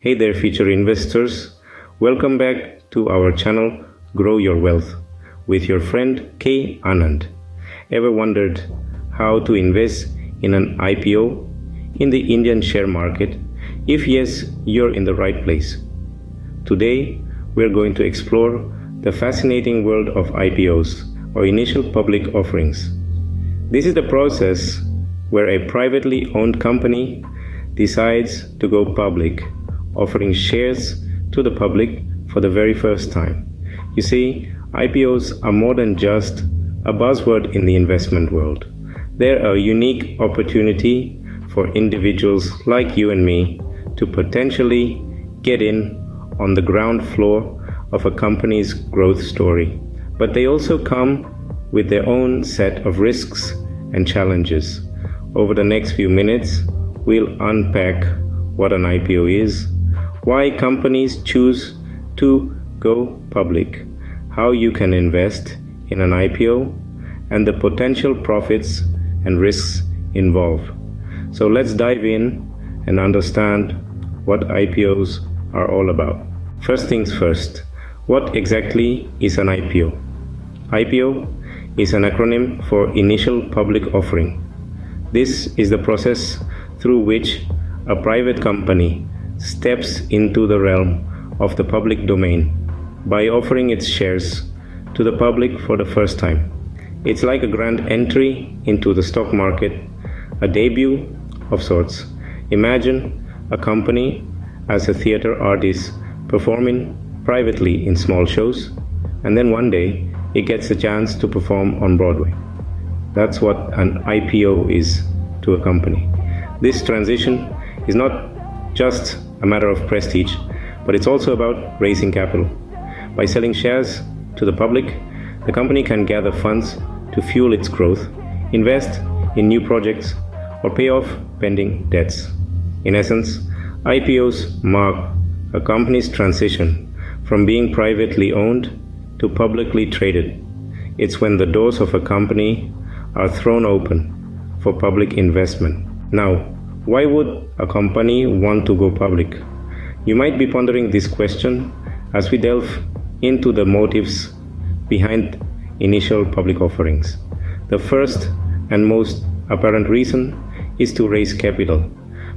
Hey there, future investors. Welcome back to our channel, Grow Your Wealth, with your friend K. Anand. Ever wondered how to invest in an IPO in the Indian share market? If yes, you're in the right place. Today, we're going to explore the fascinating world of IPOs, or initial public offerings. This is the process where a privately owned company decides to go public, offering shares to the public for the very first time. You see, IPOs are more than just a buzzword in the investment world. They're a unique opportunity for individuals like you and me to potentially get in on the ground floor of a company's growth story. But they also come with their own set of risks and challenges. Over the next few minutes, we'll unpack what an IPO is, why companies choose to go public, how you can invest in an IPO, and the potential profits and risks involved. So let's dive in and understand what IPOs are all about. First things first, what exactly is an IPO? IPO is an acronym for Initial Public Offering. This is the process through which a private company steps into the realm of the public domain by offering its shares to the public for the first time. It's like a grand entry into the stock market, a debut of sorts. Imagine a company as a theater artist performing privately in small shows, and then one day it gets a chance to perform on Broadway. That's what an IPO is to a company. This transition is not just a matter of prestige, but it's also about raising capital. By selling shares to the public, the company can gather funds to fuel its growth, invest in new projects, or pay off pending debts. In essence, IPOs mark a company's transition from being privately owned to publicly traded. It's when the doors of a company are thrown open for public investment. Now, why would a company want to go public? You might be pondering this question as we delve into the motives behind initial public offerings. The first and most apparent reason is to raise capital.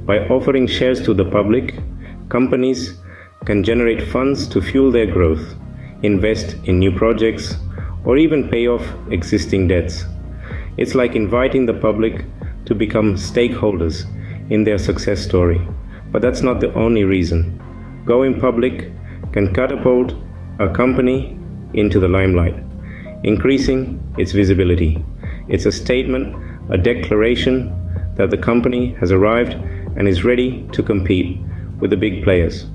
By offering shares to the public, companies can generate funds to fuel their growth, invest in new projects, or even pay off existing debts. It's like inviting the public to become stakeholders in their success story. But that's not the only reason. Going public can catapult a company into the limelight, increasing its visibility. It's a statement, a declaration that the company has arrived and is ready to compete with the big players.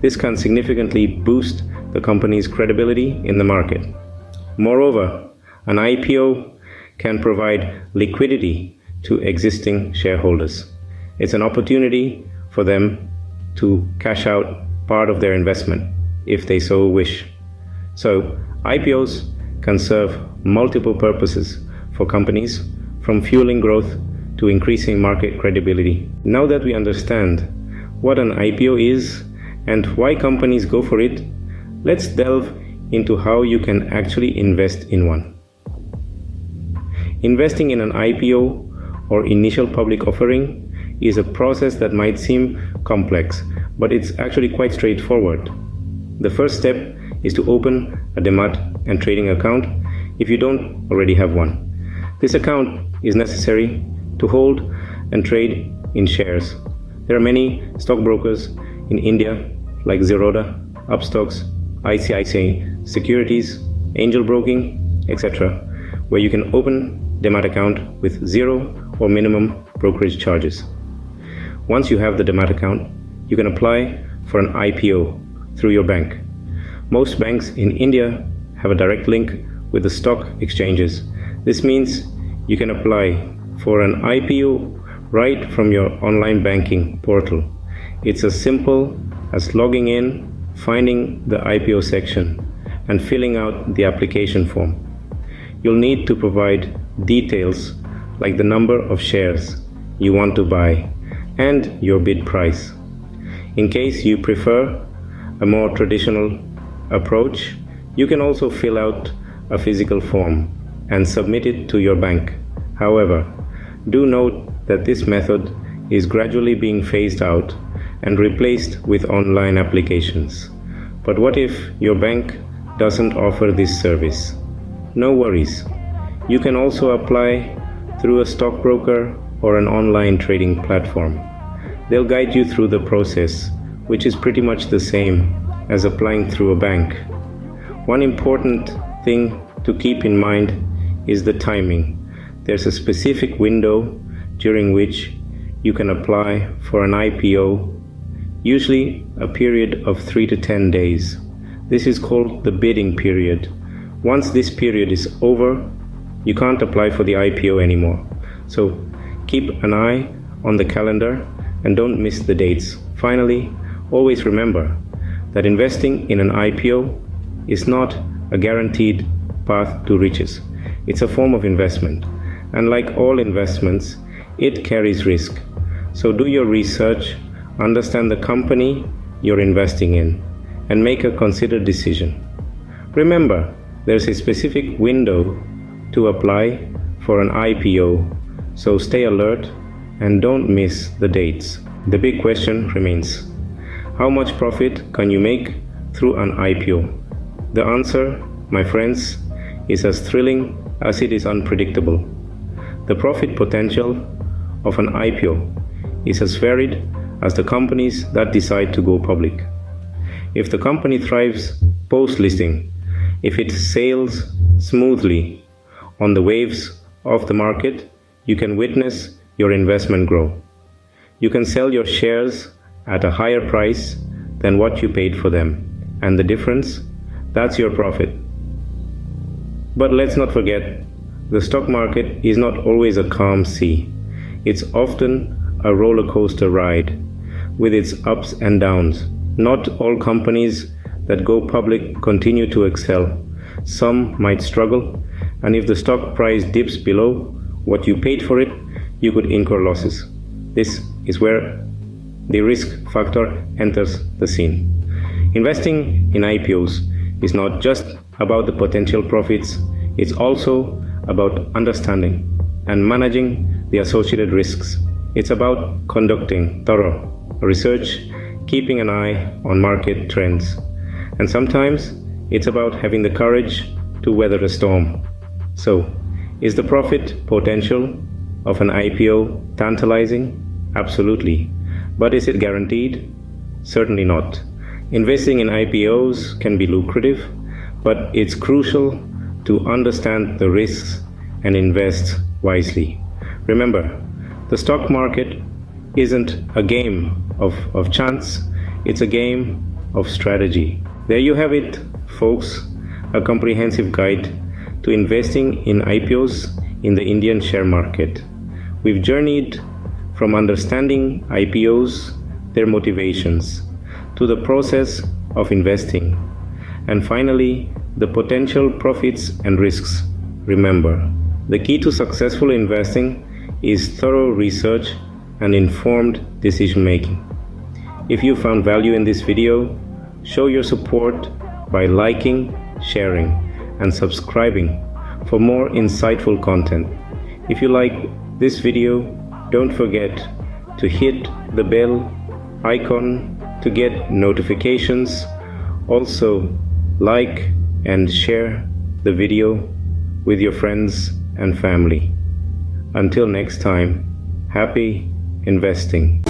This can significantly boost the company's credibility in the market. Moreover, an IPO can provide liquidity to existing shareholders. It's an opportunity for them to cash out part of their investment if they so wish. So, IPOs can serve multiple purposes for companies, from fueling growth to increasing market credibility. Now that we understand what an IPO is and why companies go for it, let's delve into how you can actually invest in one. Investing in an IPO, or initial public offering, is a process that might seem complex, but it's actually quite straightforward. The first step is to open a demat and trading account if you don't already have one. This account is necessary to hold and trade in shares. There are many stockbrokers in India like Zerodha, Upstocks, ICICI Securities, Angel Broking, etc., where you can open demat account with zero or minimum brokerage charges. Once you have the demat account, you can apply for an IPO through your bank. Most banks in India have a direct link with the stock exchanges. This means you can apply for an IPO right from your online banking portal. It's as simple as logging in, finding the IPO section, and filling out the application form. You'll need to provide details like the number of shares you want to buy and your bid price. In case you prefer a more traditional approach, you can also fill out a physical form and submit it to your bank. However, do note that this method is gradually being phased out and replaced with online applications. But what if your bank doesn't offer this service? No worries. You can also apply through a stockbroker or an online trading platform. They'll guide you through the process, which is pretty much the same as applying through a bank. One important thing to keep in mind is the timing. There's a specific window during which you can apply for an IPO, usually a period of 3 to 10 days. This is called the bidding period. Once this period is over, you can't apply for the IPO anymore. So keep an eye on the calendar and don't miss the dates. Finally, always remember that investing in an IPO is not a guaranteed path to riches. It's a form of investment, and like all investments, it carries risk. So do your research, understand the company you're investing in, and make a considered decision. Remember, there's a specific window to apply for an IPO, so stay alert and don't miss the dates. The big question remains: how much profit can you make through an IPO? The answer, my friends, is as thrilling as it is unpredictable. The profit potential of an IPO is as varied as the companies that decide to go public. If the company thrives post-listing, if it sails smoothly on the waves of the market, you can witness your investment grow. You can sell your shares at a higher price than what you paid for them, and the difference, that's your profit. But let's not forget, the stock market is not always a calm sea. It's often a roller coaster ride with its ups and downs. Not all companies that go public continue to excel. Some might struggle, and if the stock price dips below what you paid for it, you could incur losses. This is where the risk factor enters the scene. Investing in IPOs is not just about the potential profits, it's also about understanding and managing the associated risks. It's about conducting thorough research, keeping an eye on market trends, and sometimes it's about having the courage to weather a storm. So, is the profit potential of an IPO tantalizing? Absolutely. But is it guaranteed? Certainly not. Investing in IPOs can be lucrative, but it's crucial to understand the risks and invest wisely. Remember, the stock market isn't a game of chance, it's a game of strategy. There you have it, folks, a comprehensive guide to investing in IPOs in the Indian share market. We've journeyed from understanding IPOs, their motivations, to the process of investing, and finally, the potential profits and risks. Remember, the key to successful investing is thorough research and informed decision making. If you found value in this video, show your support by liking, sharing, and subscribing for more insightful content. If you like this video, don't forget to hit the bell icon to get notifications. Also, like and share the video with your friends and family. Until next time, happy investing.